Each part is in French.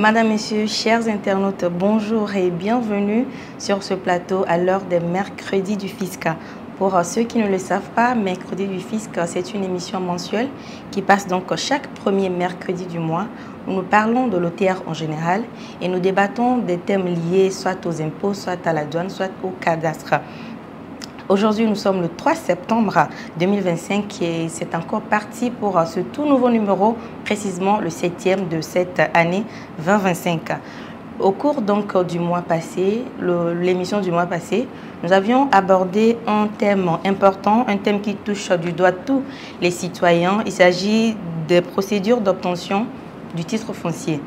Madame, Messieurs, chers internautes, bonjour et bienvenue sur ce plateau à l'heure des mercredis du fisc. Pour ceux qui ne le savent pas, Mercredi du fisc, c'est une émission mensuelle qui passe donc chaque premier mercredi du mois où nous parlons de l'OTR en général et nous débattons des thèmes liés soit aux impôts, soit à la douane, soit au cadastre. Aujourd'hui, nous sommes le 3 septembre 2025 et c'est encore parti pour ce tout nouveau numéro, précisément le 7e de cette année 2025. Au cours donc du mois passé, l'émission du mois passé, nous avions abordé un thème important, un thème qui touche du doigt tous les citoyens. Il s'agit des procédures d'obtention du titre foncier.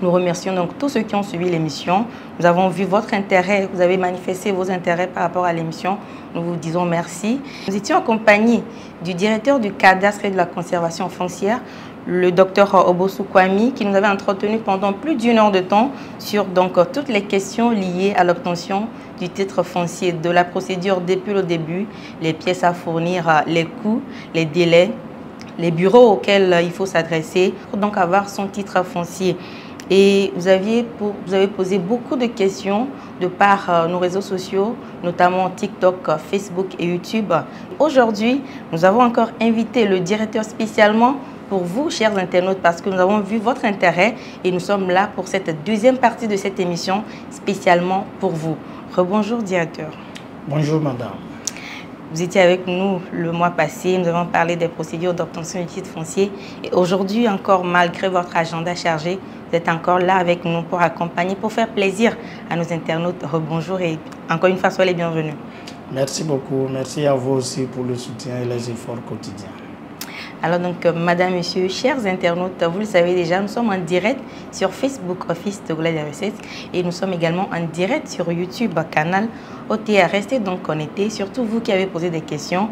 Nous remercions donc tous ceux qui ont suivi l'émission. Nous avons vu votre intérêt, vous avez manifesté vos intérêts par rapport à l'émission. Nous vous disons merci. Nous étions en compagnie du directeur du cadastre et de la conservation foncière, le docteur Obosu Kwame, qui nous avait entretenu pendant plus d'une heure de temps sur donc toutes les questions liées à l'obtention du titre foncier, de la procédure depuis le début, les pièces à fournir, les coûts, les délais, les bureaux auxquels il faut s'adresser pour donc avoir son titre foncier. Et vous avez posé beaucoup de questions de par nos réseaux sociaux, notamment TikTok, Facebook et YouTube. Aujourd'hui, nous avons encore invité le directeur spécialement pour vous, chers internautes, parce que nous avons vu votre intérêt et nous sommes là pour cette deuxième partie de cette émission spécialement pour vous. Rebonjour, directeur. Bonjour, madame. Vous étiez avec nous le mois passé, nous avons parlé des procédures d'obtention du titre foncier. Et aujourd'hui, encore malgré votre agenda chargé, vous êtes encore là avec nous pour accompagner, pour faire plaisir à nos internautes. Rebonjour et encore une fois, soyez les bienvenus. Merci beaucoup. Merci à vous aussi pour le soutien et les efforts quotidiens. Alors donc, madame, monsieur, chers internautes, vous le savez déjà, nous sommes en direct sur Facebook Office de Togolais RSS et nous sommes également en direct sur YouTube, canal OTR. Restez donc connectés, surtout vous qui avez posé des questions,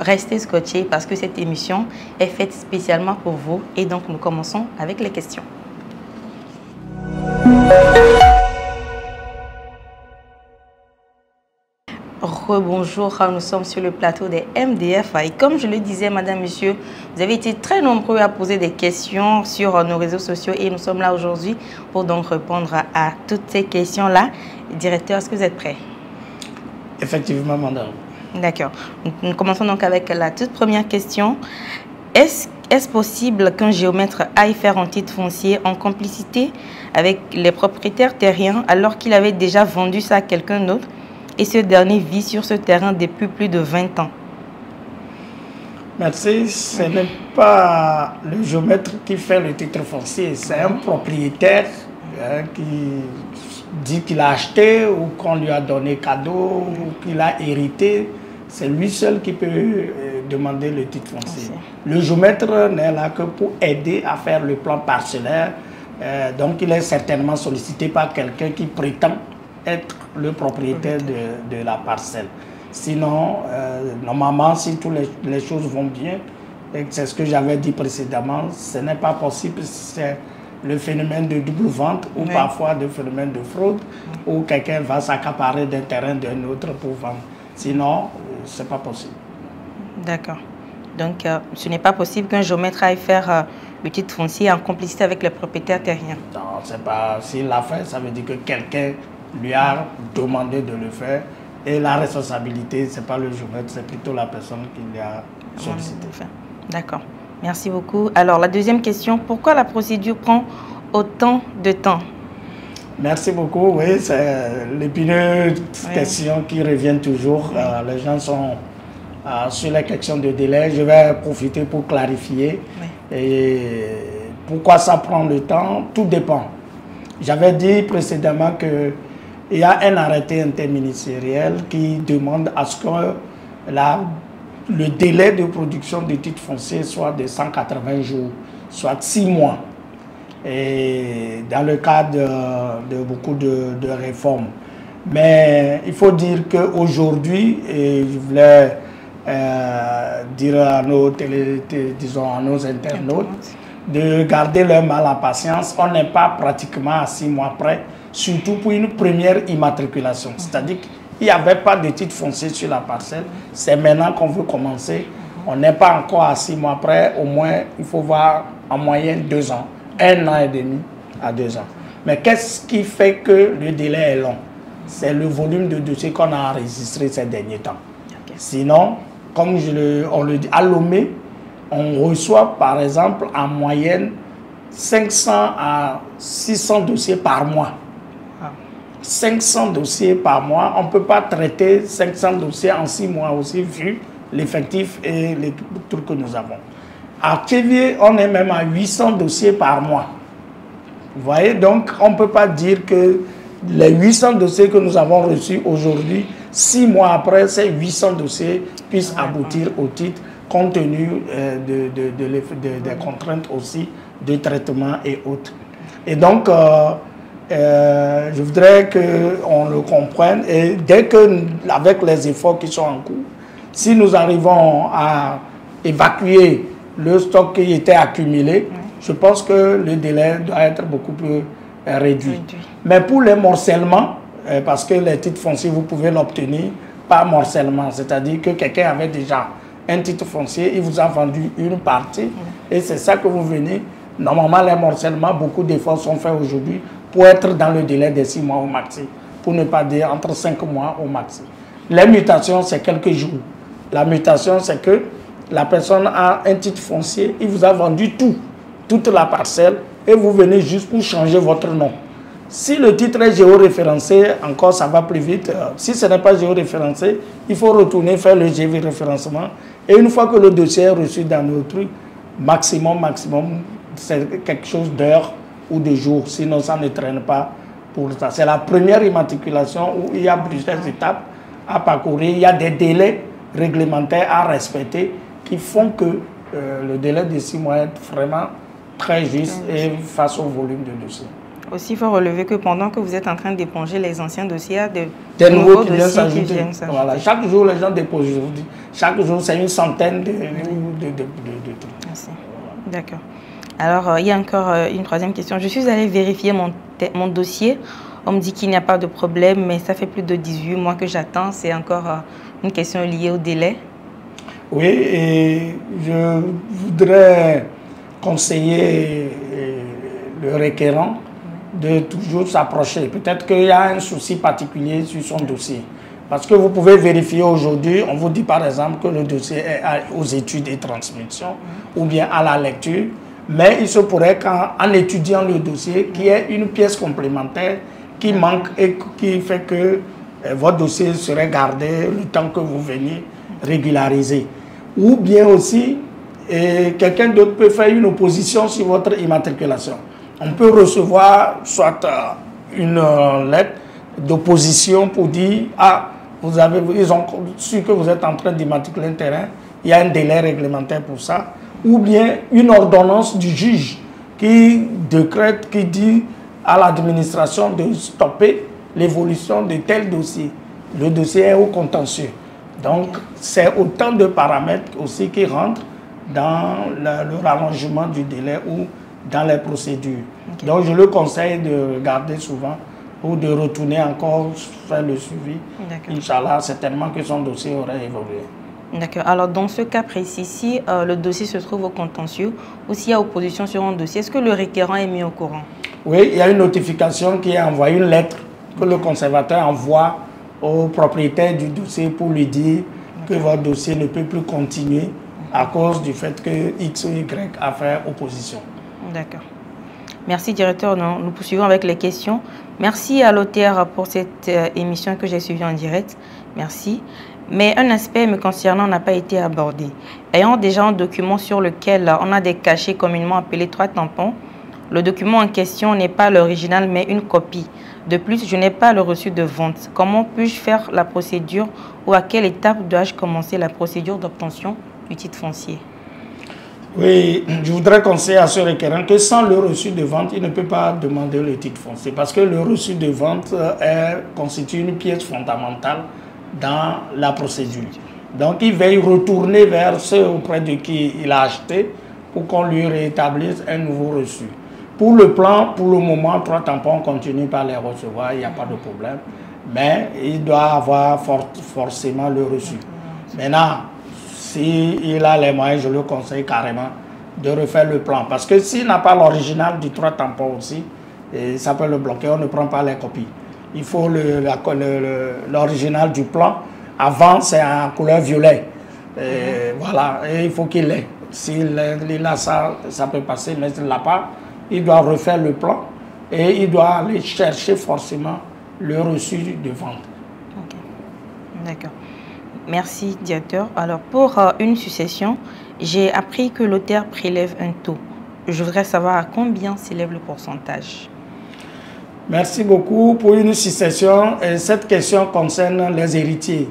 restez scotchés parce que cette émission est faite spécialement pour vous. Et donc, nous commençons avec les questions. Rebonjour, nous sommes sur le plateau des MDF et comme je le disais, madame, monsieur, vous avez été très nombreux à poser des questions sur nos réseaux sociaux et nous sommes là aujourd'hui pour donc répondre à toutes ces questions-là. Directeur, est-ce que vous êtes prêt? Effectivement, madame. D'accord. Nous commençons donc avec la toute première question. Est-ce possible qu'un géomètre aille faire un titre foncier en complicité avec les propriétaires terriens alors qu'il avait déjà vendu ça à quelqu'un d'autre et ce dernier vit sur ce terrain depuis plus de 20 ans? Merci. Ce n'est pas le géomètre qui fait le titre foncier, c'est un propriétaire qui dit qu'il a acheté ou qu'on lui a donné cadeau ou qu'il a hérité. C'est lui seul qui peut demander le titre foncier. Le géomètre n'est là que pour aider à faire le plan parcellaire. Donc il est certainement sollicité par quelqu'un qui prétend être le propriétaire de la parcelle. Sinon, normalement, si toutes les choses vont bien, et c'est ce que j'avais dit précédemment, ce n'est pas possible. C'est le phénomène de double vente ou parfois le phénomène de fraude où quelqu'un va s'accaparer d'un terrain d'un autre pour vendre. Sinon, ce n'est pas possible. D'accord. Donc, ce n'est pas possible qu'un géomètre aille faire le titre foncier en complicité avec les propriétaires terriens. Non, c'est pas. S'il l'a fait, ça veut dire que quelqu'un lui a demandé de le faire. Et la responsabilité, ce n'est pas le géomètre, c'est plutôt la personne qui l'a sollicité. D'accord. Merci beaucoup. Alors, la deuxième question, pourquoi la procédure prend autant de temps? Merci beaucoup. Oui, c'est l'épineuse question qui revient toujours. Les gens sont sur les questions de délai. Je vais profiter pour clarifier. Et pourquoi ça prend le temps? Tout dépend. J'avais dit précédemment que il y a un arrêté interministériel qui demande à ce que le délai de production du titre foncier soit de 180 jours, soit 6 mois. Et dans le cadre de beaucoup de réformes. Mais il faut dire qu'aujourd'hui, et je voulais dire à nos internautes, de garder leur mal à patience. On n'est pas pratiquement à 6 mois près, surtout pour une première immatriculation. C'est-à-dire qu'il n'y avait pas de titre foncier sur la parcelle. C'est maintenant qu'on veut commencer. On n'est pas encore à 6 mois près. Au moins, il faut voir en moyenne 2 ans, 1 an et demi à 2 ans. Mais qu'est-ce qui fait que le délai est long? C'est le volume de dossiers qu'on a enregistré ces derniers temps. Okay. Sinon, comme on le dit, à Lomé, on reçoit par exemple en moyenne 500 à 600 dossiers par mois. 500 dossiers par mois. On ne peut pas traiter 500 dossiers en 6 mois aussi, vu l'effectif et les trucs que nous avons. À Kévier, on est même à 800 dossiers par mois. Vous voyez, donc on ne peut pas dire que les 800 dossiers que nous avons reçus aujourd'hui, 6 mois après, ces 800 dossiers puissent aboutir au titre, compte tenu des contraintes aussi de traitement et autres. Et donc, je voudrais qu'on le comprenne, et dès que, avec les efforts qui sont en cours, si nous arrivons à évacuer le stock qui était accumulé, je pense que le délai doit être beaucoup plus réduit. Mais pour les morcellement, parce que les titres fonciers, vous pouvez l'obtenir par morcellement, c'est-à-dire que quelqu'un avait déjà un titre foncier, il vous a vendu une partie, et c'est ça que vous venez. Normalement, les morcellements, beaucoup d'efforts sont faits aujourd'hui pour être dans le délai de 6 mois au maxi, pour ne pas dire entre 5 mois au maxi. Les mutations, c'est quelques jours. La mutation, c'est que la personne a un titre foncier, il vous a vendu toute la parcelle, et vous venez juste pour changer votre nom. Si le titre est géoréférencé, encore ça va plus vite. Si ce n'est pas géoréférencé, il faut retourner faire le géoréférencement. Et une fois que le dossier est reçu dans notre truc, maximum, c'est quelque chose d'heures ou de jours. Sinon, ça ne traîne pas pour ça. C'est la première immatriculation où il y a plusieurs étapes à parcourir. Il y a des délais réglementaires à respecter qui font que le délai de 6 mois est vraiment très juste et face au volume de dossiers. Aussi, il faut relever que pendant que vous êtes en train d'éponger les anciens dossiers, il y a des nouveaux qui viennent s'ajouter. Voilà, chaque jour, les gens déposent. Chaque jour, c'est une centaine de trucs. D'accord. Alors, il y a encore une troisième question. Je suis allée vérifier mon dossier. On me dit qu'il n'y a pas de problème, mais ça fait plus de 18 mois que j'attends. C'est encore une question liée au délai. Oui, et je voudrais conseiller le requérant de toujours s'approcher. Peut-être qu'il y a un souci particulier sur son dossier. Parce que vous pouvez vérifier aujourd'hui, on vous dit par exemple que le dossier est aux études et transmissions ou bien à la lecture, mais il se pourrait qu'en étudiant le dossier, qu'il y ait une pièce complémentaire qui manque et qui fait que votre dossier serait gardé le temps que vous veniez régulariser. Ou bien aussi, quelqu'un d'autre peut faire une opposition sur votre immatriculation. On peut recevoir soit une lettre d'opposition pour dire « Ah, ils ont su que vous êtes en train d'immatriculer un terrain, il y a un délai réglementaire pour ça. » Ou bien une ordonnance du juge qui décrète, qui dit à l'administration de stopper l'évolution de tel dossier. Le dossier est au contentieux. Donc, c'est autant de paramètres aussi qui rentrent dans le rallongement du délai ou dans les procédures. Donc, je le conseille de regarder souvent ou de retourner encore faire le suivi. Inch'Allah, certainement que son dossier aurait évolué. D'accord. Alors, dans ce cas précis, si le dossier se trouve au contentieux ou s'il y a opposition sur un dossier, est-ce que le requérant est mis au courant? Oui, il y a une notification qui est envoyée, une lettre que le conservateur envoie au propriétaire du dossier pour lui dire que votre dossier ne peut plus continuer à cause du fait que X ou Y a fait opposition. D'accord. Merci, directeur. Nous poursuivons avec les questions. Merci à l'auteur pour cette émission que j'ai suivie en direct. Merci. Mais un aspect me concernant n'a pas été abordé. Ayant déjà un document sur lequel on a des cachets communément appelés 3 tampons, le document en question n'est pas l'original mais une copie. De plus, je n'ai pas le reçu de vente. Comment puis-je faire la procédure ou à quelle étape dois-je commencer la procédure d'obtention du titre foncier? Oui, je voudrais conseiller à ce requérant que sans le reçu de vente, il ne peut pas demander le titre foncier parce que le reçu de vente constitue une pièce fondamentale dans la procédure. Donc, il va y retourner vers ceux auprès de qui il a acheté pour qu'on lui rétablisse un nouveau reçu. Pour le plan, pour le moment, 3 tampons, on continue par les recevoir, il n'y a pas de problème. Mais il doit avoir forcément le reçu. Maintenant, s'il a les moyens, je le conseille carrément de refaire le plan. Parce que s'il n'a pas l'original du 3 tampons aussi, et ça peut le bloquer, on ne prend pas les copies. Il faut l'original du plan. Avant, c'est en couleur violet. Et voilà, et il faut qu'il l'ait. S'il a ça, ça peut passer, mais s'il ne l'a pas, il doit refaire le plan et il doit aller chercher forcément le reçu de vente. Ok, d'accord. Merci, directeur. Alors, pour une succession, j'ai appris que l'auteur prélève un taux. Je voudrais savoir à combien s'élève le pourcentage. Merci beaucoup pour une succession. Et cette question concerne les héritiers.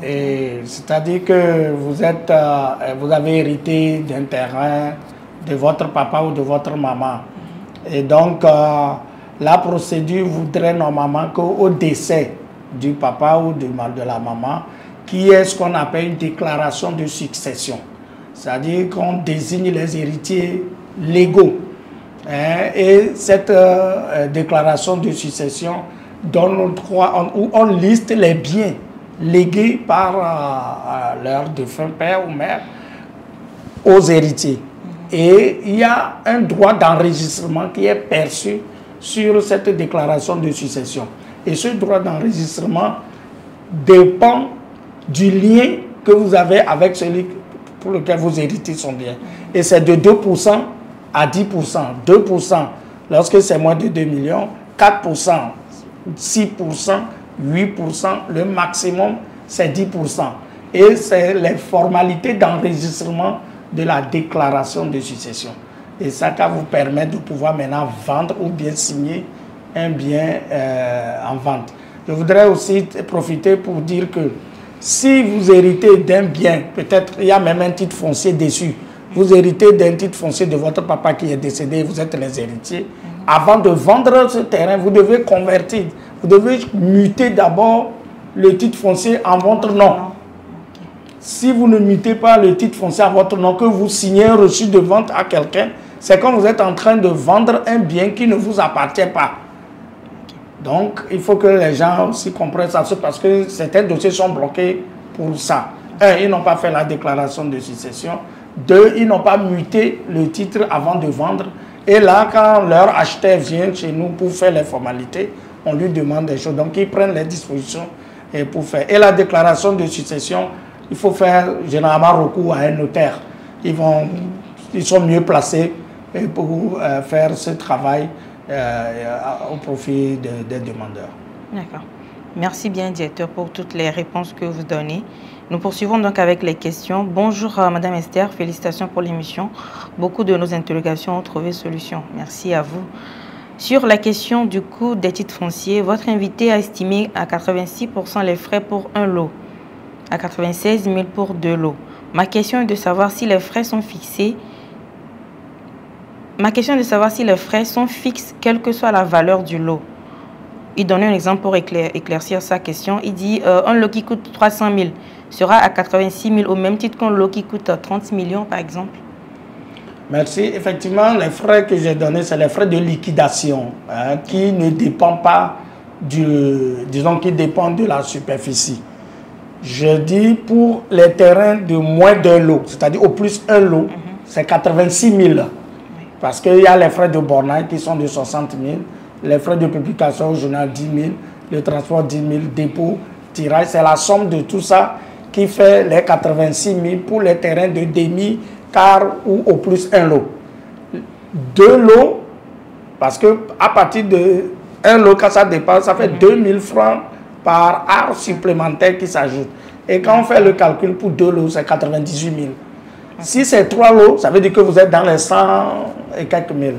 C'est-à-dire que vous avez hérité d'un terrain de votre papa ou de votre maman. Et donc, la procédure voudrait normalement qu'au décès du papa ou de la maman, qui est ce qu'on appelle une déclaration de succession. C'est-à-dire qu'on désigne les héritiers légaux. Et cette déclaration de succession donne où on liste les biens légués par leur défunt père ou mère aux héritiers. Et il y a un droit d'enregistrement qui est perçu sur cette déclaration de succession. Et ce droit d'enregistrement dépend du lien que vous avez avec celui pour lequel vous héritez son bien. Et c'est de 2% à 10%. 2% lorsque c'est moins de 2 millions, 4%, 6%, 8%, le maximum c'est 10%. Et c'est les formalités d'enregistrement de la déclaration de succession. Et ça vous permet de pouvoir maintenant vendre ou bien signer un bien en vente. Je voudrais aussi profiter pour dire que si vous héritez d'un bien, peut-être il y a même un titre foncier dessus, vous héritez d'un titre foncier de votre papa qui est décédé, vous êtes les héritiers. Avant de vendre ce terrain, vous devez convertir, vous devez muter d'abord le titre foncier en votre nom. Si vous ne mutez pas le titre foncier à votre nom, que vous signez un reçu de vente à quelqu'un, c'est comme vous êtes en train de vendre un bien qui ne vous appartient pas. Donc, il faut que les gens aussi comprennent ça, parce que certains dossiers sont bloqués pour ça. Un, ils n'ont pas fait la déclaration de succession. Deux, ils n'ont pas muté le titre avant de vendre. Et là, quand leur acheteur vient chez nous pour faire les formalités, on lui demande des choses. Donc, ils prennent les dispositions pour faire. Et la déclaration de succession, il faut faire généralement recours à un notaire. Ils sont mieux placés pour faire ce travail au profit des demandeurs. D'accord. Merci bien, directeur, pour toutes les réponses que vous donnez. Nous poursuivons donc avec les questions. Bonjour, Madame Esther. Félicitations pour l'émission. Beaucoup de nos interrogations ont trouvé solution. Merci à vous. Sur la question du coût des titres fonciers, votre invité a estimé à 86% les frais pour un lot, à 96 000 pour 2 lots. Ma question est de savoir si les frais sont fixés. Ma question est de savoir si les frais sont fixes, quelle que soit la valeur du lot. Il donne un exemple pour éclaircir sa question. Il dit un lot qui coûte 300 000 sera à 86 000 au même titre qu'un lot qui coûte 30 millions, par exemple. Merci. Effectivement, les frais que j'ai donnés, c'est les frais de liquidation qui ne dépendent pas qui dépendent de la superficie. Je dis pour les terrains de moins d'un lot, c'est-à-dire au plus un lot, c'est 86 000. Parce qu'il y a les frais de bornage qui sont de 60 000, les frais de publication au journal 10 000, le transport 10 000, dépôt, tirage. C'est la somme de tout ça qui fait les 86 000 pour les terrains de demi, quart ou au plus un lot. 2 lots, parce qu'à partir de un lot, quand ça dépasse, ça fait 2 000 francs par art supplémentaire qui s'ajoute. Et quand on fait le calcul pour 2 lots, c'est 98 000. Si c'est 3 lots, ça veut dire que vous êtes dans les 100 et quelques mille.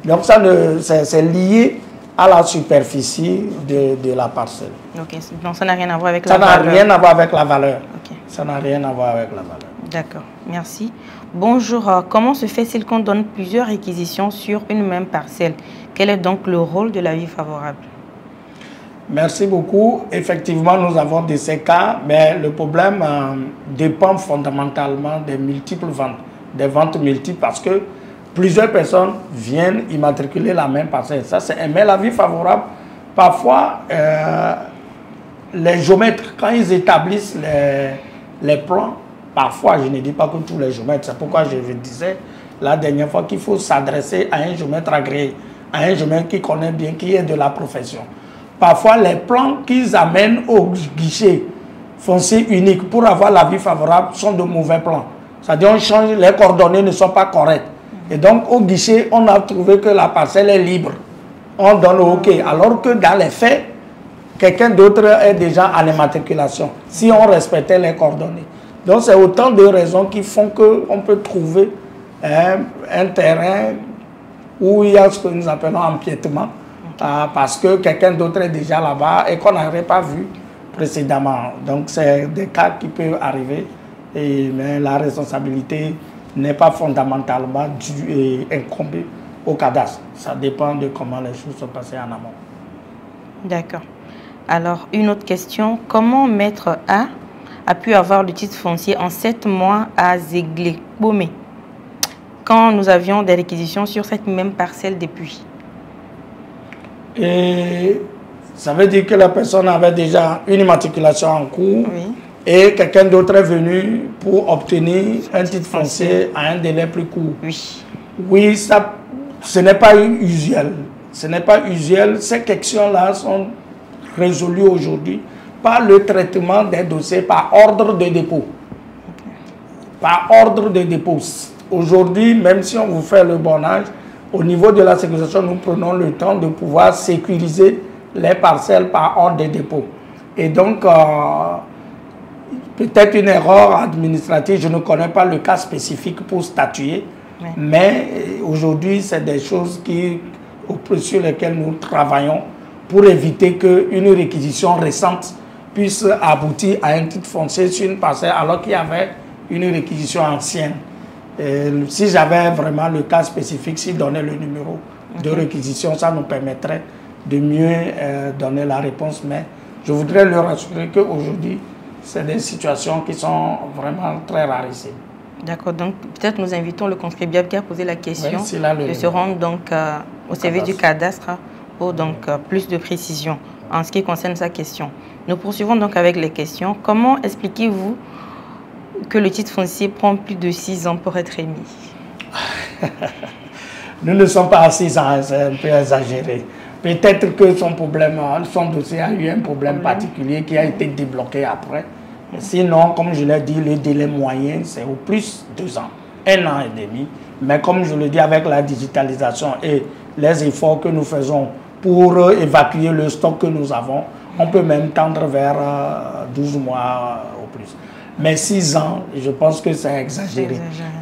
Donc c'est lié à la superficie de la parcelle. Ok, donc ça n'a rien à voir avec la valeur. Ça n'a rien à voir avec la valeur. Okay. Ça n'a rien à voir avec la valeur. D'accord, merci. Bonjour, comment se fait-il qu'on donne plusieurs réquisitions sur une même parcelle? Quel est donc le rôle de l'avis favorable? Merci beaucoup. Effectivement, nous avons de ces cas, mais le problème dépend fondamentalement des multiples ventes, des ventes multiples, parce que plusieurs personnes viennent immatriculer la même parcelle. Ça, c'est mais l'avis favorable. Parfois, les géomètres, quand ils établissent les plans, parfois, je ne dis pas que tous les géomètres, c'est pourquoi je vous disais la dernière fois qu'il faut s'adresser à un géomètre agréé. à un jeune qui connaît bien, qui est de la profession. Parfois, les plans qu'ils amènent au guichet foncier unique pour avoir l'avis favorable sont de mauvais plans. C'est-à-dire on change, les coordonnées ne sont pas correctes. Et donc, au guichet, on a trouvé que la parcelle est libre. On donne le OK. Alors que dans les faits, quelqu'un d'autre est déjà en immatriculation, si on respectait les coordonnées. Donc, c'est autant de raisons qui font qu'on peut trouver un terrain où il y a ce que nous appelons empiètement, parce que quelqu'un d'autre est déjà là-bas et qu'on n'aurait pas vu précédemment. Donc, c'est des cas qui peuvent arriver, mais la responsabilité n'est pas fondamentalement due et incombée au cadastre. Ça dépend de comment les choses sont passées en amont. D'accord. Alors, une autre question. Comment Maître a pu avoir le titre foncier en 7 mois à Zéglé-Bomé, quand nous avions des réquisitions sur cette même parcelle depuis? Et ça veut dire que la personne avait déjà une immatriculation en cours, oui, et quelqu'un d'autre est venu pour obtenir un titre foncier à un délai plus court. Oui. Oui, ça, ce n'est pas usuel. Ce n'est pas usuel. Ces questions-là sont résolues aujourd'hui par le traitement des dossiers par ordre de dépôt. Par ordre de dépôt. Aujourd'hui, même si on vous fait le bornage, au niveau de la sécurisation, nous prenons le temps de pouvoir sécuriser les parcelles par ordre de dépôt. Et donc, peut-être une erreur administrative, je ne connais pas le cas spécifique pour statuer, oui, mais aujourd'hui, c'est des choses sur lesquelles nous travaillons pour éviter qu'une réquisition récente puisse aboutir à un titre foncier sur une parcelle alors qu'il y avait une réquisition ancienne. Si j'avais vraiment le cas spécifique, si donnait le numéro de réquisition, ça nous permettrait de mieux donner la réponse. Mais je voudrais leur rassurer qu'aujourd'hui, c'est des situations qui sont vraiment très rarissimes. D'accord, donc peut-être nous invitons le contribuable qui a posé la question, oui, de se rendre donc au service du cadastre pour donc plus de précision en ce qui concerne sa question. Nous poursuivons donc avec les questions. Comment expliquez-vous que le titre foncier prend plus de 6 ans pour être émis? Nous ne sommes pas à 6 ans, c'est un peu exagéré. Peut-être que son dossier a eu un problème particulier qui a été débloqué après. Sinon, comme je l'ai dit, le délai moyen, c'est au plus 2 ans, 1 an et demi. Mais comme je le dis, avec la digitalisation et les efforts que nous faisons pour évacuer le stock que nous avons, on peut même tendre vers 12 mois au plus. Mais 6 ans, je pense que c'est exagéré.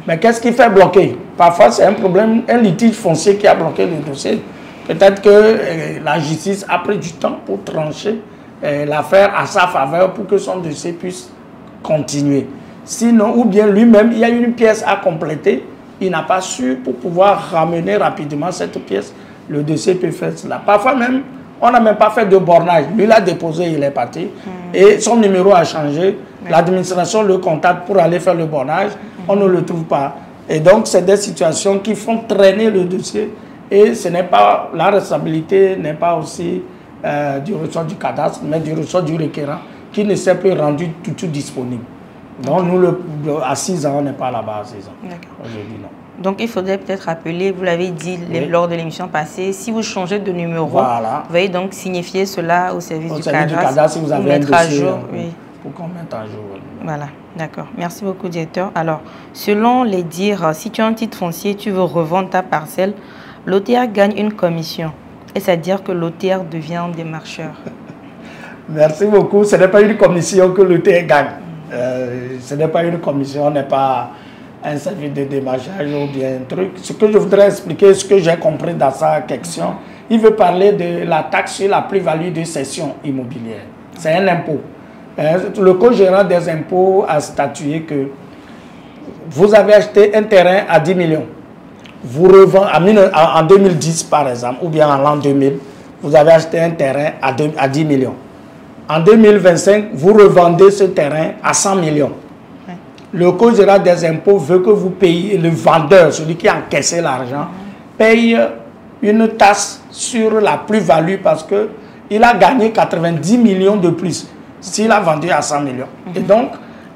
Mais qu'est-ce qui fait bloquer? Parfois, c'est un problème, un litige foncier qui a bloqué le dossier. Peut-être que la justice a pris du temps pour trancher l'affaire à sa faveur pour que son dossier puisse continuer. Sinon, ou bien lui-même, il y a une pièce à compléter, il n'a pas su pour pouvoir ramener rapidement cette pièce. Le dossier peut faire cela. Parfois même, on n'a même pas fait de bornage. Lui l'a déposé, il est parti. Et son numéro a changé. L'administration le contacte pour aller faire le bornage. On ne le trouve pas. Et donc, c'est des situations qui font traîner le dossier. Et ce n'est pas, la responsabilité n'est pas aussi du ressort du cadastre, mais du ressort du requérant qui ne s'est plus rendu tout disponible. Donc, nous, à 6 ans, on n'est pas là-bas à 6 ans. Aujourd'hui, non. Donc, il faudrait peut-être rappeler, vous l'avez dit lors de l'émission passée, si vous changez de numéro, vous allez donc signifier cela au service du cadastre. Si vous avez un dossier, à jour, pour qu'on mette à jour. Voilà, d'accord. Merci beaucoup, directeur. Alors, selon les dires, si tu as un titre foncier, tu veux revendre ta parcelle, l'OTR gagne une commission. Est-ce à dire que l'OTR devient un démarcheur? Merci beaucoup. Ce n'est pas une commission que l'OTR gagne. Ce n'est pas une commission, on n'est pas un service de démarchage ou bien un truc. Ce que je voudrais expliquer, ce que j'ai compris dans sa question, il veut parler de la taxe sur la plus-value de cession immobilière. C'est un impôt. Le Code général des impôts a statué que vous avez acheté un terrain à 10 millions. Vous revendez, en 2010 par exemple, ou bien en l'an 2000, vous avez acheté un terrain à 10 millions. En 2025, vous revendez ce terrain à 100 millions. Le Code général des impôts veut que vous payiez, le vendeur, celui qui a encaissé l'argent, paye une taxe sur la plus-value parce qu'il a gagné 90 millions de plus s'il a vendu à 100 millions. Et donc,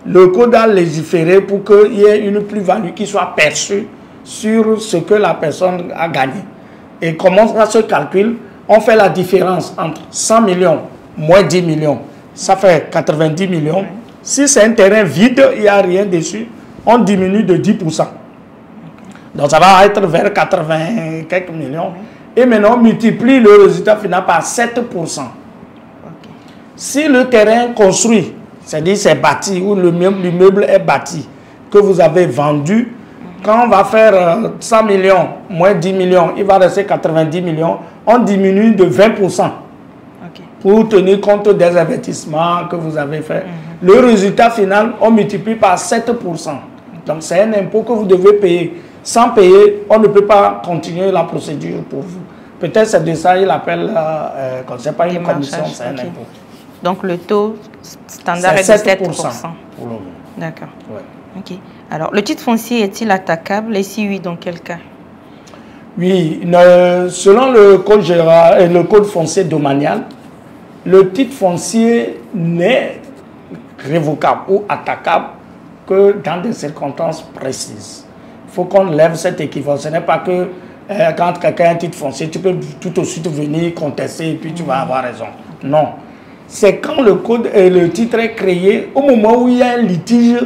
le Code a légiféré pour qu'il y ait une plus-value qui soit perçue sur ce que la personne a gagné. Et comment ça se calcule? On fait la différence entre 100 millions moins 10 millions. Ça fait 90 millions. Oui. Si c'est un terrain vide, il n'y a rien dessus, on diminue de 10%. Donc ça va être vers 80 quelques millions. Et maintenant, on multiplie le résultat final par 7%. Si le terrain construit, c'est-à-dire c'est bâti, ou l'immeuble est bâti, que vous avez vendu, quand on va faire 100 millions, moins 10 millions, il va rester 90 millions, on diminue de 20%. Pour tenir compte des investissements que vous avez faits. Le résultat final, on multiplie par 7%. Donc c'est un impôt que vous devez payer. Sans payer, on ne peut pas continuer la procédure pour vous. Peut-être c'est de ça, il appelle, c'est pas une commission, c'est un impôt. Donc le taux standard est de 7%. Pour le moment. D'accord. Ouais. Ok. Alors, le titre foncier est-il attaquable et si oui, dans quel cas? Oui, selon le code général et le code foncier domanial, le titre foncier n'est révocable ou attaquable que dans des circonstances précises. Il faut qu'on lève cet équivoque. Ce n'est pas que quand quelqu'un a un titre foncier, tu peux tout de suite venir contester et puis tu vas avoir raison. Non. C'est quand le titre est créé au moment où il y a un litige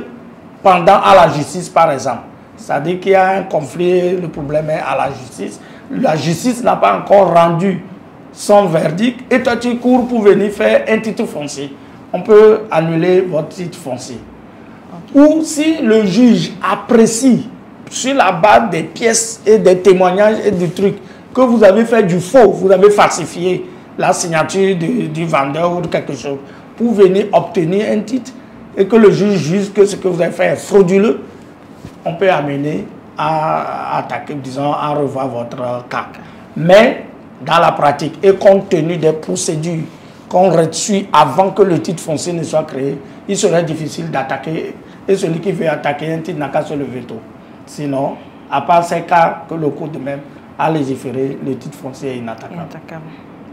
pendant à la justice, par exemple. C'est-à-dire qu'il y a un conflit, le problème est à la justice. La justice n'a pas encore rendu son verdict et toi tu cours pour venir faire un titre foncier. On peut annuler votre titre foncier. Ou si le juge apprécie sur la base des pièces et des témoignages et du truc que vous avez fait du faux, vous avez falsifié la signature du vendeur ou de quelque chose pour venir obtenir un titre et que le juge juge que ce que vous avez fait est frauduleux, on peut amener à attaquer, disons, à revoir votre cas. Mais dans la pratique et compte tenu des procédures qu'on suit avant que le titre foncier ne soit créé, il serait difficile d'attaquer. Et celui qui veut attaquer un titre n'a qu'à se lever tôt. Sinon, à part ces cas que le code même a légiféré, le titre foncier est inattaquable.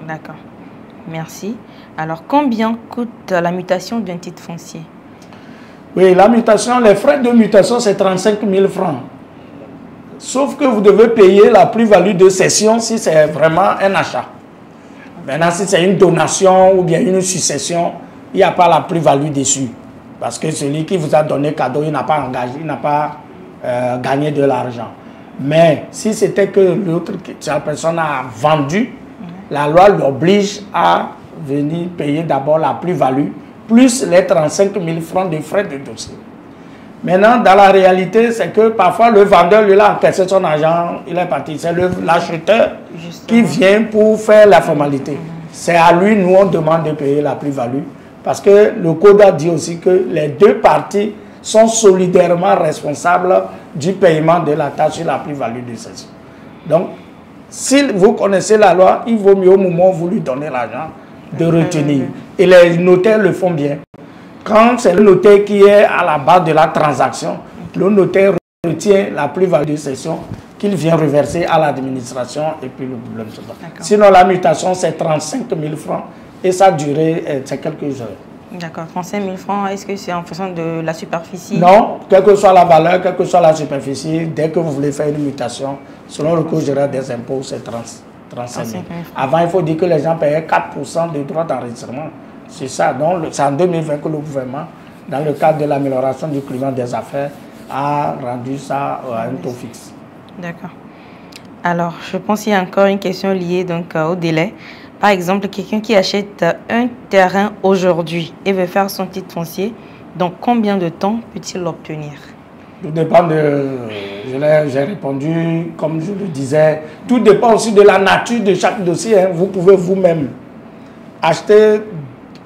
D'accord. Merci. Alors, combien coûte la mutation d'un titre foncier? Oui, la mutation, les frais de mutation, c'est 35 000 francs. Sauf que vous devez payer la plus-value de cession si c'est vraiment un achat. Maintenant, si c'est une donation ou bien une succession, il n'y a pas la plus-value dessus. Parce que celui qui vous a donné cadeau, il n'a pas engagé, il n'a pas gagné de l'argent. Mais si c'était que l'autre, la personne a vendu, la loi l'oblige à venir payer d'abord la plus-value, plus les 35 000 francs de frais de dossier. Maintenant, dans la réalité, c'est que parfois le vendeur, lui, a encaissé son argent, il est parti. C'est l'acheteur qui vient pour faire la formalité. C'est à lui, nous, on demande de payer la plus-value. Parce que le code a dit aussi que les deux parties sont solidairement responsables du paiement de la taxe sur la plus-value de cession. Donc, si vous connaissez la loi, il vaut mieux au moment où vous lui donnez l'argent de retenir. Et les notaires le font bien. Quand c'est le notaire qui est à la base de la transaction, le notaire retient la plus-value de cession qu'il vient reverser à l'administration et puis le problème se passe. Sinon, la mutation, c'est 35 000 francs et sa durée, c'est quelques heures. D'accord, 35 000 francs, est-ce que c'est en fonction de la superficie? Non, quelle que soit la valeur, quelle que soit la superficie, dès que vous voulez faire une mutation, selon le code général des impôts, c'est 35 000. Avant, il faut dire que les gens payaient 4% de droits d'enregistrement. C'est ça. Donc, c'est en 2020 que le gouvernement, dans le cadre de l'amélioration du climat des affaires, a rendu ça à un taux fixe. D'accord. Alors, je pense qu'il y a encore une question liée donc, au délai. Par exemple, quelqu'un qui achète un terrain aujourd'hui et veut faire son titre foncier, donc combien de temps peut-il l'obtenir? Tout dépend de... J'ai répondu, comme je le disais, tout dépend aussi de la nature de chaque dossier. Hein. Vous pouvez vous-même acheter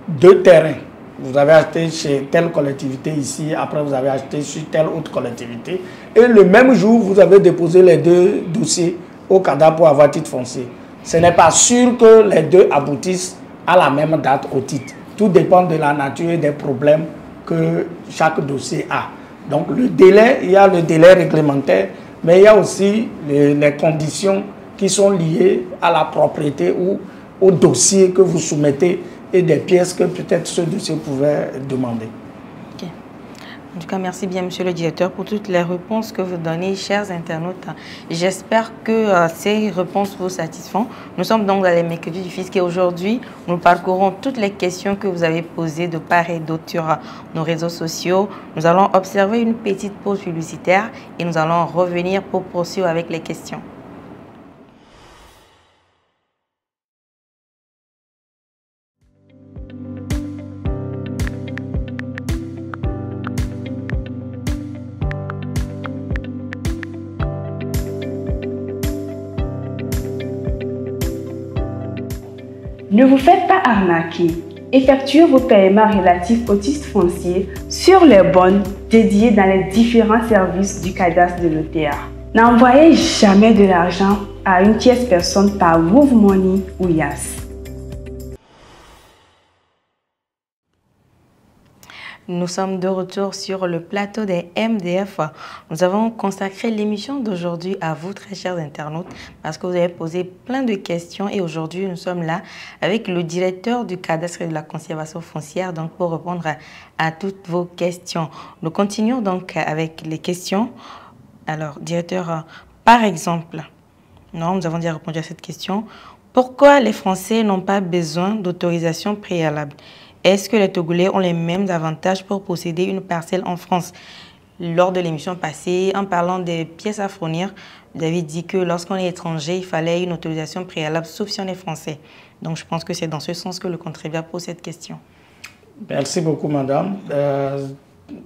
2 terrains. Vous avez acheté chez telle collectivité ici, après vous avez acheté sur telle autre collectivité. Et le même jour, vous avez déposé les 2 dossiers au cadastre pour avoir titre foncier. Ce n'est pas sûr que les 2 aboutissent à la même date au titre. Tout dépend de la nature et des problèmes que chaque dossier a. Donc le délai, il y a le délai réglementaire, mais il y a aussi les conditions qui sont liées à la propriété ou au dossier que vous soumettez et des pièces que peut-être ce dossier pouvait demander. Okay. En tout cas, merci bien, monsieur le directeur, pour toutes les réponses que vous donnez, chers internautes. J'espère que ces réponses vous satisfont. Nous sommes donc dans les mercredis du fisc et aujourd'hui, nous parcourons toutes les questions que vous avez posées de part et d'autre sur nos réseaux sociaux. Nous allons observer une petite pause publicitaire et nous allons revenir pour poursuivre avec les questions. Ne vous faites pas arnaquer. Effectuez vos paiements relatifs au titre foncier sur les bonnes dédiées dans les différents services du cadastre de l'OTA. N'envoyez jamais de l'argent à une tierce personne par Move Money ou Yas. Nous sommes de retour sur le plateau des MDF. Nous avons consacré l'émission d'aujourd'hui à vous, très chers internautes, parce que vous avez posé plein de questions et aujourd'hui, nous sommes là avec le directeur du cadastre et de la conservation foncière donc pour répondre à toutes vos questions. Nous continuons donc avec les questions. Alors, directeur, par exemple, nous avons déjà répondu à cette question. Pourquoi les Français n'ont pas besoin d'autorisation préalable? Est-ce que les Togolais ont les mêmes avantages pour posséder une parcelle en France? Lors de l'émission passée, en parlant des pièces à fournir, vous avez dit que lorsqu'on est étranger, il fallait une autorisation préalable, sauf si on est français. Donc, je pense que c'est dans ce sens que le contribuable pose cette question. Merci beaucoup, madame.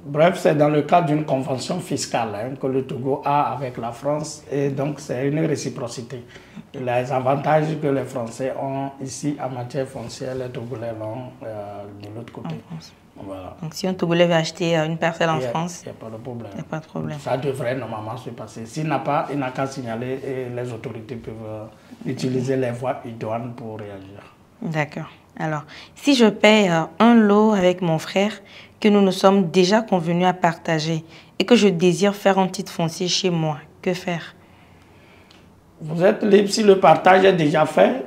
Bref, c'est dans le cadre d'une convention fiscale que le Togo a avec la France et donc c'est une réciprocité. Les avantages que les Français ont ici en matière foncière, les Togolais l'ont de l'autre côté. Voilà. Donc si un Togolais veut acheter une parcelle en France, il n'y a pas de problème. Il n'y a pas de problème. Ça devrait normalement se passer. S'il n'a pas, il n'a qu'à signaler et les autorités peuvent utiliser les voies idoines pour réagir. D'accord. Alors, si je paie un lot avec mon frère que nous nous sommes déjà convenus à partager et que je désire faire un titre foncier chez moi, que faire? Vous êtes libre, si le partage est déjà fait,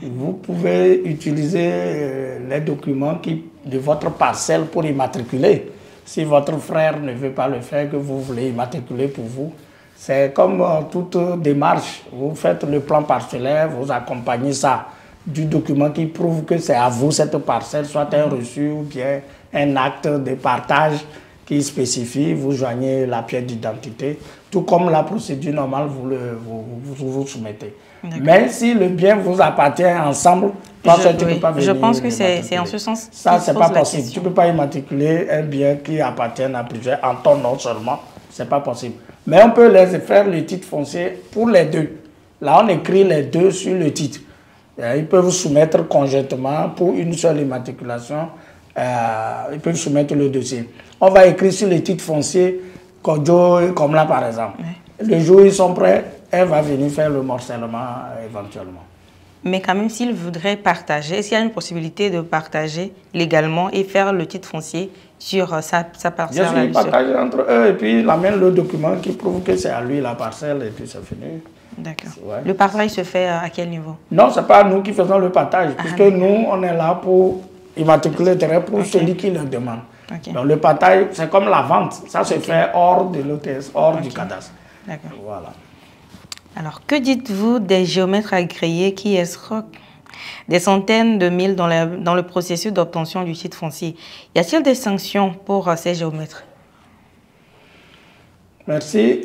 vous pouvez utiliser les documents de votre parcelle pour immatriculer. Si votre frère ne veut pas le faire, que vous voulez immatriculer pour vous, c'est comme toute démarche. Vous faites le plan parcellaire, vous accompagnez ça du document qui prouve que c'est à vous cette parcelle, soit un reçu ou bien un acte de partage qui spécifie, vous joignez la pièce d'identité, tout comme la procédure normale, vous soumettez. Mais si le bien vous appartient ensemble, je pense que c'est en ce sens. Ça, c'est pas possible. Tu ne peux pas immatriculer un bien qui appartient à plusieurs, en ton nom seulement, c'est pas possible. Mais on peut les faire le titre foncier pour les deux. Là, on écrit les deux sur le titre. Ils peuvent soumettre conjointement pour une seule immatriculation. Ils peuvent soumettre le dossier. On va écrire sur le titre foncier comme là par exemple. Oui. Le jour où ils sont prêts, elle va venir faire le morcellement éventuellement. Mais quand même, s'ils voudraient partager, est-ce qu'il y a une possibilité de partager légalement et faire le titre foncier sur sa parcelle? Bien sûr, ils partagent entre eux et puis ils amènent le document qui prouve que c'est à lui la parcelle et puis c'est fini. D'accord. Ouais. Le partage se fait à quel niveau? Non, ce n'est pas nous qui faisons le partage, puisque nous, on est là pour immatriculer le terrain pour celui qui le demande. Donc le partage, c'est comme la vente, ça se fait hors de l'OTS, hors du cadastre. D'accord. Voilà. Alors, que dites-vous des géomètres agréés qui escroquent des centaines de mille dans le processus d'obtention du titre foncier? Y a-t-il des sanctions pour ces géomètres? Merci.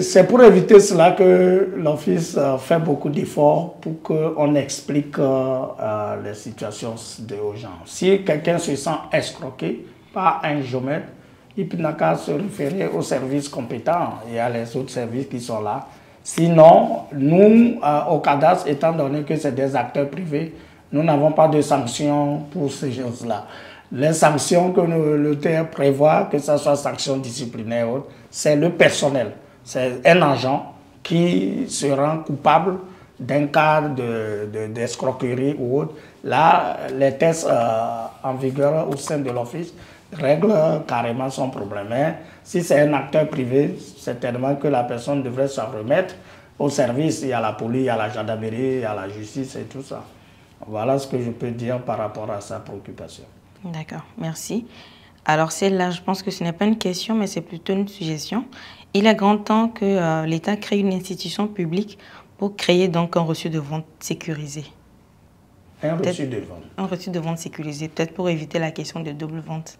C'est pour éviter cela que l'Office fait beaucoup d'efforts pour qu'on explique les situations aux gens. Si quelqu'un se sent escroqué par un géomètre, il n'a qu'à se référer aux services compétents. Il y a les autres services qui sont là. Sinon, nous, au cadastre, étant donné que c'est des acteurs privés, nous n'avons pas de sanctions pour ces choses-là. Les sanctions que le TR prévoit, que ce soit sanctions disciplinaires ou autres, c'est le personnel. C'est un agent qui se rend coupable d'un cas d'escroquerie ou autre. Là, les tests en vigueur au sein de l'Office règlent carrément son problème. Mais si c'est un acteur privé, certainement que la personne devrait s'en remettre au service. Il y a la police, il y a la gendarmerie, il y a la justice et tout ça. Voilà ce que je peux dire par rapport à sa préoccupation. D'accord, merci. Alors celle-là, je pense que ce n'est pas une question, mais c'est plutôt une suggestion. Il est grand temps que l'État crée une institution publique pour créer donc un reçu de vente sécurisé. Un reçu de vente. Un reçu de vente sécurisé, peut-être pour éviter la question de double vente.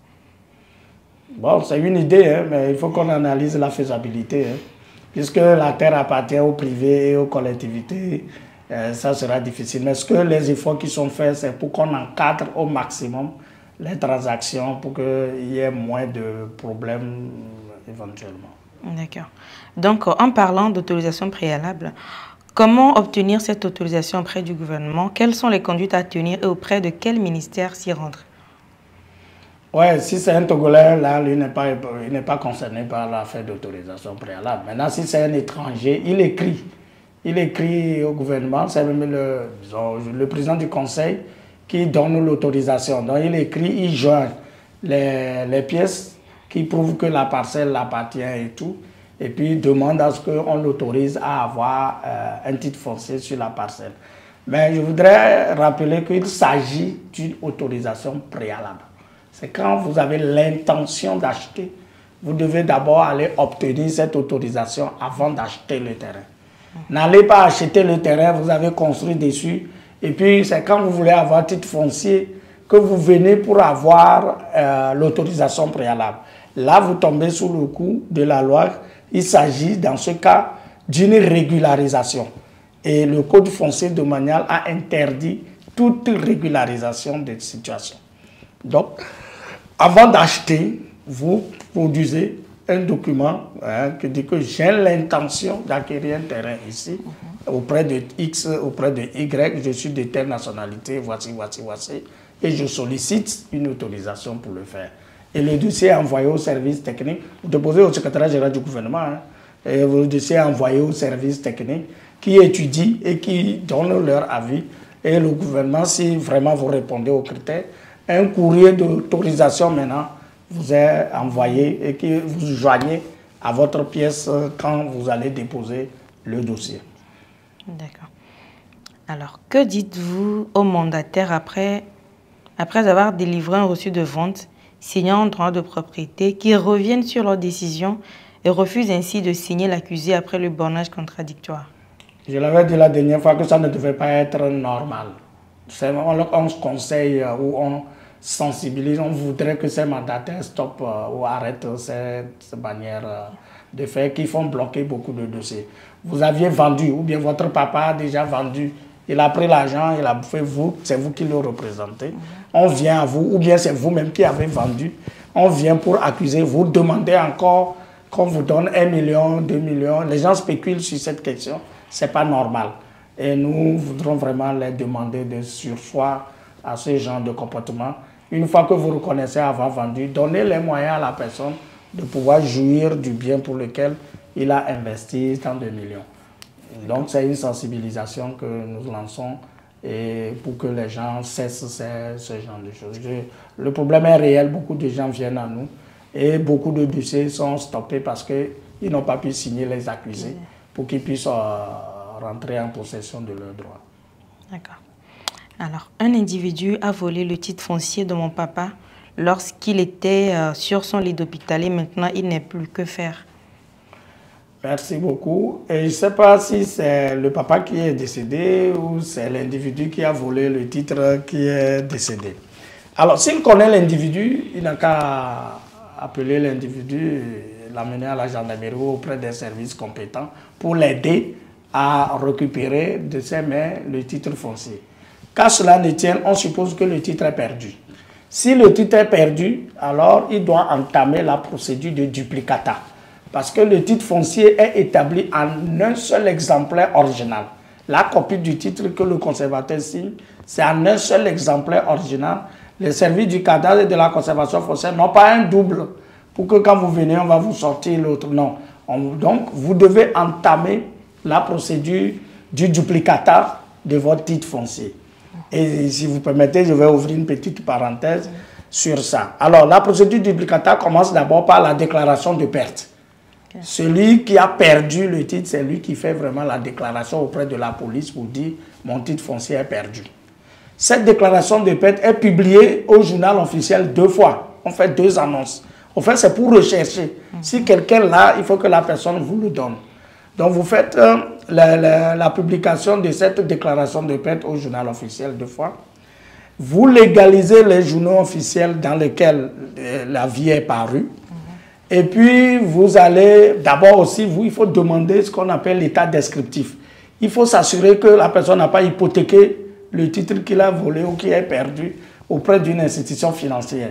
Bon, c'est une idée, hein, mais il faut qu'on analyse la faisabilité. Hein. Puisque la terre appartient au privé et aux collectivités, ça sera difficile. Mais ce que les efforts qui sont faits, c'est pour qu'on encadre au maximum les transactions pour qu'il y ait moins de problèmes éventuellement. D'accord. Donc, en parlant d'autorisation préalable, comment obtenir cette autorisation auprès du gouvernement? Quelles sont les conduites à tenir et auprès de quel ministère s'y rendre? Oui, si c'est un Togolais, là, lui il n'est pas concerné par l'affaire d'autorisation préalable. Maintenant, si c'est un étranger, il écrit au gouvernement, c'est même le président du conseil qui donne l'autorisation. Donc, il écrit, il joint les pièces qui prouvent que la parcelle l'appartient et tout, et puis il demande à ce qu'on l'autorise à avoir un titre foncier sur la parcelle. Mais je voudrais rappeler qu'il s'agit d'une autorisation préalable. C'est quand vous avez l'intention d'acheter, vous devez d'abord aller obtenir cette autorisation avant d'acheter le terrain. N'allez pas acheter le terrain, vous avez construit dessus, et puis c'est quand vous voulez avoir titre foncier que vous venez pour avoir l'autorisation préalable. Là, vous tombez sous le coup de la loi. Il s'agit dans ce cas d'une régularisation. Et le Code foncier domanial a interdit toute régularisation de situation. Donc, avant d'acheter, vous produisez un document qui dit que j'ai l'intention d'acquérir un terrain ici, auprès de X, auprès de Y, je suis de telle nationalité, voici, et je sollicite une autorisation pour le faire. Et le dossier est envoyé au service technique, vous déposez au secrétariat général du gouvernement, et le dossier est envoyé au service technique qui étudie et qui donne leur avis. Et le gouvernement, si vraiment vous répondez aux critères, un courrier d'autorisation maintenant vous est envoyé et que vous joignez à votre pièce quand vous allez déposer le dossier. D'accord. Alors, que dites-vous aux mandataires après avoir délivré un reçu de vente, signant un droit de propriété, qui reviennent sur leur décision et refusent ainsi de signer l'accusé après le bornage contradictoire? Je l'avais dit la dernière fois que ça ne devait pas être normal. On se conseille ou on sensibilise, on voudrait que ces mandataires stoppent ou arrêtent ces manières de faire qui font bloquer beaucoup de dossiers. Vous aviez vendu, ou bien votre papa a déjà vendu, il a pris l'argent, il a fait vous, c'est vous qui le représentez. On vient à vous, ou bien c'est vous-même qui avez vendu. On vient pour accuser, vous demandez encore qu'on vous donne 1 million, 2 millions. Les gens spéculent sur cette question, c'est pas normal. Et nous voudrons vraiment les demander de surseoir à ce genre de comportement. Une fois que vous reconnaissez avoir vendu, donnez les moyens à la personne de pouvoir jouir du bien pour lequel il a investi tant de millions. Donc c'est une sensibilisation que nous lançons et pour que les gens cessent ce genre de choses. Le problème est réel, beaucoup de gens viennent à nous et beaucoup de dossiers sont stoppés parce qu'ils n'ont pas pu signer les accusés pour qu'ils puissent rentrer en possession de leurs droits. D'accord. Alors, un individu a volé le titre foncier de mon papa lorsqu'il était sur son lit d'hôpital et maintenant il n'est plus. Que faire? Merci beaucoup. Et je ne sais pas si c'est le papa qui est décédé ou c'est l'individu qui a volé le titre qui est décédé. Alors, s'il connaît l'individu, il n'a qu'à appeler l'individu, l'amener à la gendarmerie ou auprès des services compétents pour l'aider à récupérer de ses mains le titre foncier. Qu'à cela ne tienne, on suppose que le titre est perdu. Si le titre est perdu, alors il doit entamer la procédure de duplicata. Parce que le titre foncier est établi en un seul exemplaire original. La copie du titre que le conservateur signe, c'est en un seul exemplaire original. Les services du cadastre et de la conservation foncière n'ont pas un double pour que quand vous venez, on va vous sortir l'autre. Non. Donc, vous devez entamer la procédure du duplicata de votre titre foncier. Et si vous permettez, je vais ouvrir une petite parenthèse sur ça. Alors, la procédure duplicata commence d'abord par la déclaration de perte. Celui qui a perdu le titre, c'est lui qui fait vraiment la déclaration auprès de la police pour dire « mon titre foncier est perdu ». Cette déclaration de perte est publiée au journal officiel 2 fois. on fait 2 annonces. En fait, c'est pour rechercher. Si quelqu'un l'a, il faut que la personne vous le donne. Donc, vous faites la publication de cette déclaration de perte au journal officiel 2 fois. Vous légalisez les journaux officiels dans lesquels l'avis est paru. Et puis, vous allez, d'abord aussi, il faut demander ce qu'on appelle l'état descriptif. Il faut s'assurer que la personne n'a pas hypothéqué le titre qu'il a volé ou qu'il a perdu auprès d'une institution financière.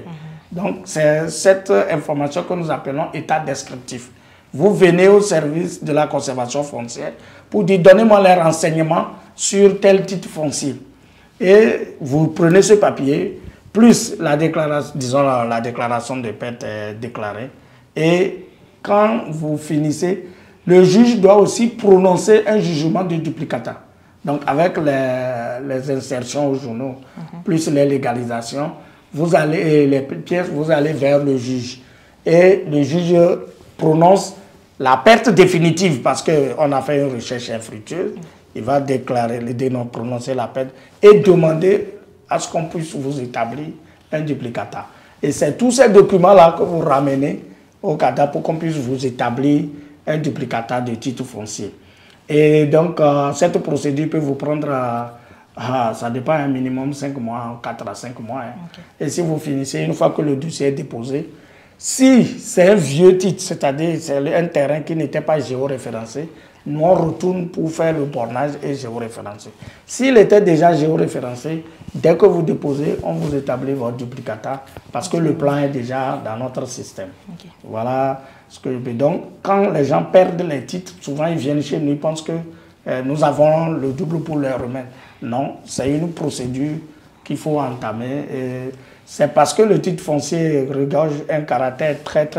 Donc, c'est cette information que nous appelons état descriptif. Vous venez au service de la conservation foncière pour dire, donnez-moi les renseignements sur tel titre foncier. Et vous prenez ce papier, plus la déclaration, disons la déclaration de perte est déclarée. Et quand vous finissez, le juge doit aussi prononcer un jugement de duplicata. Donc, avec les insertions aux journaux, plus les légalisations, vous allez, les pièces, vous allez vers le juge. Et le juge prononce la perte définitive parce qu'on a fait une recherche infructueuse. Il va déclarer, prononcer la perte et demander à ce qu'on puisse vous établir un duplicata. Et c'est tous ces documents-là que vous ramenez au CADA pour qu'on puisse vous établir un duplicata de titre foncier. Et donc, cette procédure peut vous prendre, ça dépend, un minimum 5 mois, 4 à 5 mois. Et si vous finissez, une fois que le dossier est déposé, si c'est un vieux titre, c'est-à-dire c'est un terrain qui n'était pas géoréférencé, nous on retourne pour faire le bornage et géoréférencer. S'il était déjà géoréférencé, dès que vous déposez, on vous établit votre duplicata parce que le plan est déjà dans notre système. Voilà ce que je veux. Donc, quand les gens perdent les titres, souvent ils viennent chez nous, ils pensent que nous avons le double pour leur remettre. Non, c'est une procédure qu'il faut entamer. C'est parce que le titre foncier regorge un caractère très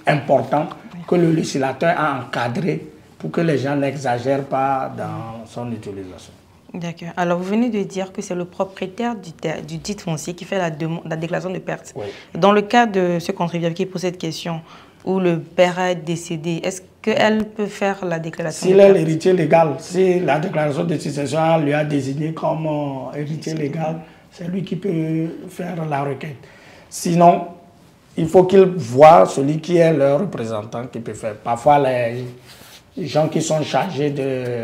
important que le législateur a encadré pour que les gens n'exagèrent pas dans son utilisation. D'accord. Alors, vous venez de dire que c'est le propriétaire du titre foncier qui fait la déclaration de perte. Oui. Dans le cas de ce contribuable qui pose cette question, où le père est décédé, est-ce qu'elle peut faire la déclaration de perte? S'il est l'héritier légal, si la déclaration de succession lui a désigné comme héritier légal, c'est lui qui peut faire la requête. Sinon, il faut qu'il voie celui qui est leur représentant qui peut faire. Parfois, les gens qui sont chargés de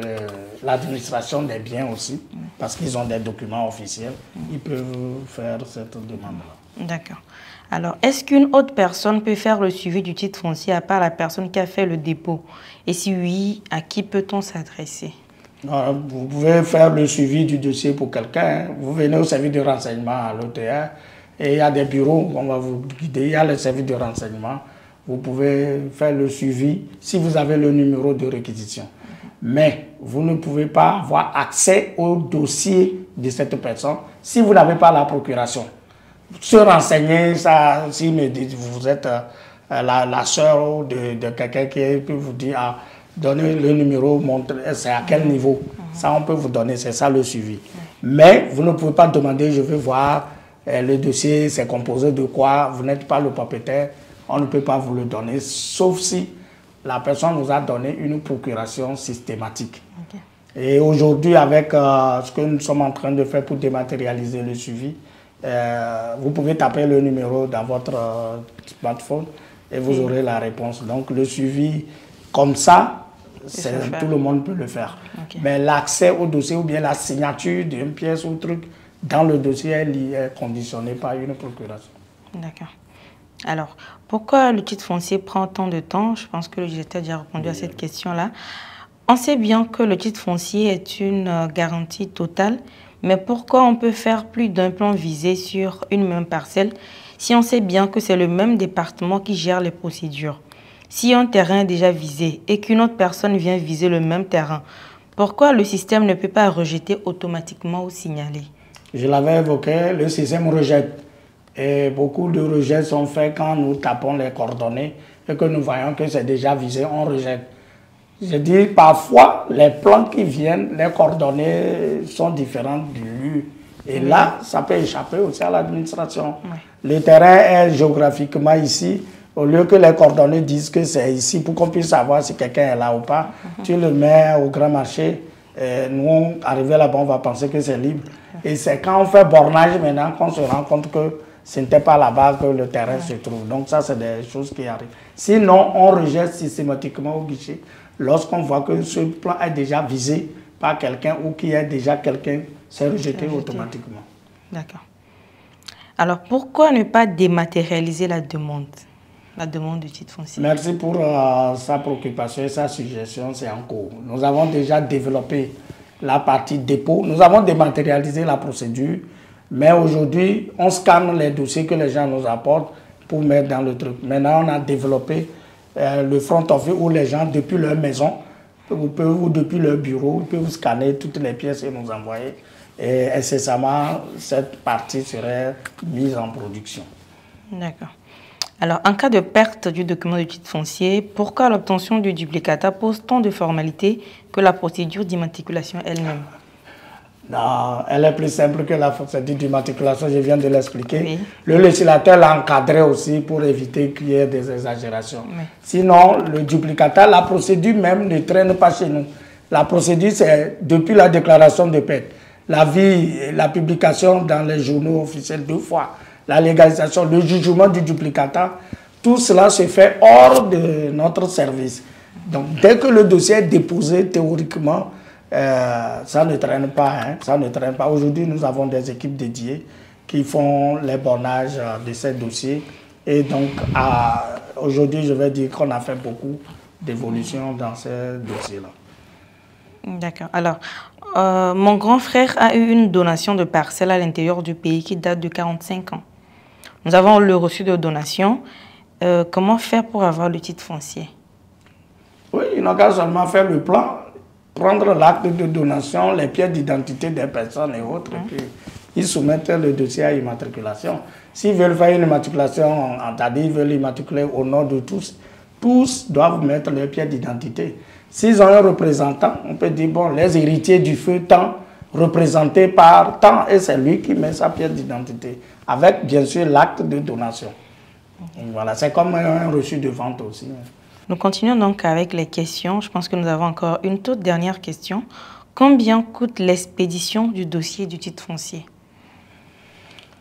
l'administration des biens aussi, parce qu'ils ont des documents officiels, ils peuvent faire cette demande-là. D'accord. Alors, est-ce qu'une autre personne peut faire le suivi du titre foncier à part la personne qui a fait le dépôt? Et si oui, à qui peut-on s'adresser? Vous pouvez faire le suivi du dossier pour quelqu'un. Vous venez au service de renseignement à l'OTA et il y a des bureaux, on va vous guider. Il y a le service de renseignement. Vous pouvez faire le suivi si vous avez le numéro de réquisition. Mais vous ne pouvez pas avoir accès au dossier de cette personne si vous n'avez pas la procuration. Se renseigner, ça, si vous êtes la sœur de quelqu'un qui peut vous dire, donnez le numéro, c'est à quel niveau. Ça, on peut vous donner, c'est ça le suivi. Mais vous ne pouvez pas demander, je veux voir le dossier, c'est composé de quoi, vous n'êtes pas le propriétaire, on ne peut pas vous le donner, sauf si la personne nous a donné une procuration systématique. Et aujourd'hui, avec ce que nous sommes en train de faire pour dématérialiser le suivi, vous pouvez taper le numéro dans votre smartphone et vous aurez la réponse. Donc le suivi comme ça, tout le monde peut le faire. Mais l'accès au dossier ou bien la signature d'une pièce ou truc dans le dossier est conditionné par une procuration. D'accord. Alors, pourquoi le titre foncier prend tant de temps? Je pense que le JT a déjà répondu à cette question-là. On sait bien que le titre foncier est une garantie totale, mais pourquoi on peut faire plus d'un plan visé sur une même parcelle si on sait bien que c'est le même département qui gère les procédures? Si un terrain est déjà visé et qu'une autre personne vient viser le même terrain, pourquoi le système ne peut pas rejeter automatiquement ou signaler? Je l'avais évoqué, le système rejette. Et beaucoup de rejets sont faits quand nous tapons les coordonnées et que nous voyons que c'est déjà visé, on rejette. Je dis parfois, les plans qui viennent, les coordonnées sont différentes du lieu. Et là, ça peut échapper aussi à l'administration. Le terrain est géographiquement ici. Au lieu que les coordonnées disent que c'est ici, pour qu'on puisse savoir si quelqu'un est là ou pas, tu le mets au grand marché. Nous, arrivé là-bas, on va penser que c'est libre. Et c'est quand on fait bornage maintenant qu'on se rend compte que ce n'était pas là-bas que le terrain se trouve. Donc ça, c'est des choses qui arrivent. Sinon, on rejette systématiquement au guichet lorsqu'on voit que ce plan est déjà visé par quelqu'un ou qu'il y a déjà quelqu'un, c'est rejeté automatiquement. D'accord. Alors, pourquoi ne pas dématérialiser la demande du titre foncier? Merci pour sa préoccupation et sa suggestion, c'est en cours. Nous avons déjà développé la partie dépôt. Nous avons dématérialisé la procédure, mais aujourd'hui, on scanne les dossiers que les gens nous apportent pour mettre dans le truc. Maintenant, on a développé le front office où les gens, depuis leur maison ou depuis leur bureau, peuvent scanner toutes les pièces et nous envoyer. Et incessamment, cette partie serait mise en production. D'accord. Alors, en cas de perte du document de titre foncier, pourquoi l'obtention du duplicata pose tant de formalités que la procédure d'immatriculation elle-même? Non, elle est plus simple que la procédure d'immatriculation, je viens de l'expliquer. Oui. Le législateur l'a encadré aussi pour éviter qu'il y ait des exagérations. Oui. Sinon, le duplicata, la procédure même ne traîne pas chez nous. La procédure, c'est depuis la déclaration de perte, la publication dans les journaux officiels 2 fois, la légalisation, le jugement du duplicata, tout cela se fait hors de notre service. Donc, dès que le dossier est déposé théoriquement, ça ne traîne pas. Hein, ça ne traîne pas. Aujourd'hui, nous avons des équipes dédiées qui font les bornages de ces dossiers. Et donc, aujourd'hui, je vais dire qu'on a fait beaucoup d'évolutions dans ces dossiers-là. D'accord. Alors, mon grand frère a eu une donation de parcelles à l'intérieur du pays qui date de 45 ans. Nous avons le reçu de donation. Comment faire pour avoir le titre foncier? Oui, il n'a qu'à seulement faire le plan, prendre l'acte de donation, les pièces d'identité des personnes et autres, et puis ils soumettent le dossier à immatriculation. S'ils veulent faire une immatriculation, c'est-à-dire ils veulent immatriculer au nom de tous, tous doivent mettre leurs pièces d'identité. S'ils ont un représentant, on peut dire, bon, les héritiers du feu tant, représentés par tant, et c'est lui qui met sa pièce d'identité, avec bien sûr l'acte de donation. Voilà, c'est comme un reçu de vente aussi. Nous continuons donc avec les questions. Je pense que nous avons encore une toute dernière question. Combien coûte l'expédition du dossier du titre foncier?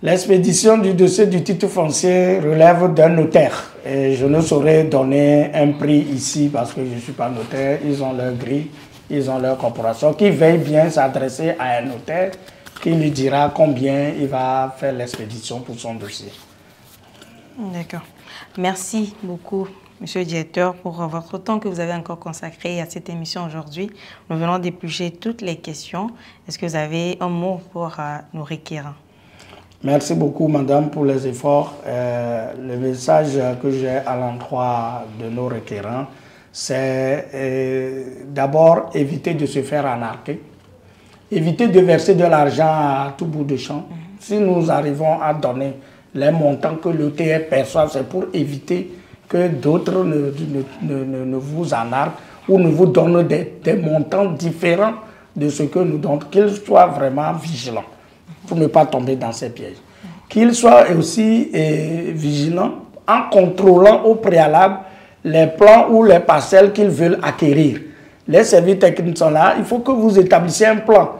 L'expédition du dossier du titre foncier relève d'un notaire. Et je ne saurais donner un prix ici parce que je ne suis pas notaire. Ils ont leur grille, ils ont leur corporation qui veille bien s'adresser à un notaire qui lui dira combien il va faire l'expédition pour son dossier. D'accord. Merci beaucoup, Monsieur le directeur, pour votre temps que vous avez encore consacré à cette émission aujourd'hui. Nous venons d'éplucher toutes les questions. Est-ce que vous avez un mot pour nos requérants? Merci beaucoup, madame, pour les efforts. Le message que j'ai à l'endroit de nos requérants, c'est d'abord éviter de se faire arnaquer, éviter de verser de l'argent à tout bout de champ. Si nous arrivons à donner les montants que l'ETF perçoit, c'est pour éviter que d'autres ne vous enarquent ou ne vous donnent des montants différents de ce que nous donnons, qu'ils soient vraiment vigilants pour ne pas tomber dans ces pièges. Qu'ils soient aussi vigilants en contrôlant au préalable les plans ou les parcelles qu'ils veulent acquérir. Les services techniques sont là, il faut que vous établissiez un plan.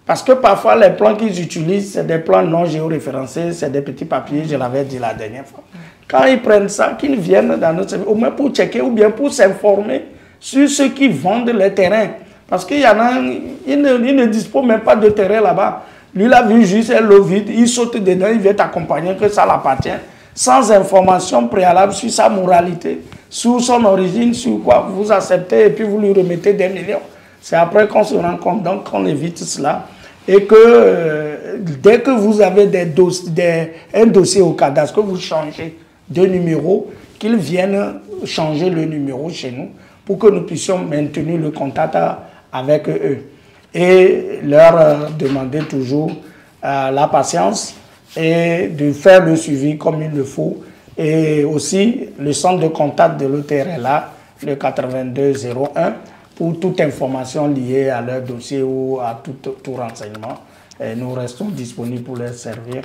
Parce que parfois, les plans qu'ils utilisent, c'est des plans non géoréférencés, c'est des petits papiers, je l'avais dit la dernière fois. Quand ils prennent ça, qu'ils viennent dans notre service, au moins pour checker ou bien pour s'informer sur ceux qui vendent les terrains. Parce qu'il y en a, ils ne disposent même pas de terrain là-bas. Lui, il a vu juste l'eau vide, il saute dedans, il vient t'accompagner, que ça l'appartient, sans information préalable sur sa moralité, sur son origine, sur quoi vous acceptez et puis vous lui remettez des millions. C'est après qu'on se rend compte, donc qu'on évite cela. Et que dès que vous avez un dossier au cadastre, que vous changez de numéro, qu'ils viennent changer le numéro chez nous pour que nous puissions maintenir le contact avec eux. Et leur demander toujours la patience et de faire le suivi comme il le faut. Et aussi, le centre de contact de l'OTR est là, le 8201, pour toute information liée à leur dossier ou à tout renseignement. Et nous restons disponibles pour les servir.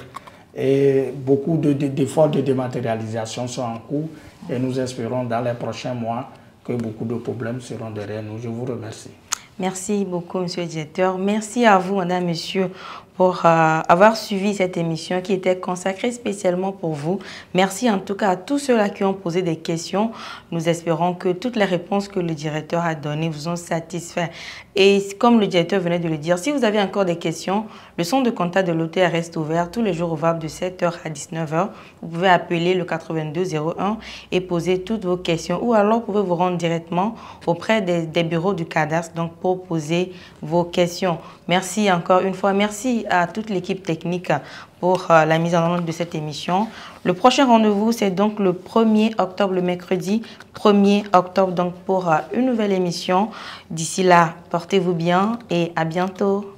Et beaucoup d'efforts de dématérialisation sont en cours et nous espérons dans les prochains mois que beaucoup de problèmes seront derrière nous. Je vous remercie. Merci beaucoup, Monsieur le directeur. Merci à vous, Madame, Monsieur, pour avoir suivi cette émission qui était consacrée spécialement pour vous. Merci en tout cas à tous ceux-là qui ont posé des questions. Nous espérons que toutes les réponses que le directeur a données vous ont satisfait. Et comme le directeur venait de le dire, si vous avez encore des questions, le centre de contact de l'OTR reste ouvert tous les jours ouvrables de 7h à 19h. Vous pouvez appeler le 8201 et poser toutes vos questions, ou alors vous pouvez vous rendre directement auprès des bureaux du cadastre donc pour poser vos questions. Merci encore une fois. Merci à toute l'équipe technique pour la mise en œuvre de cette émission. Le prochain rendez-vous, c'est donc le 1er octobre, le mercredi 1er octobre, donc pour une nouvelle émission. D'ici là, portez-vous bien et à bientôt.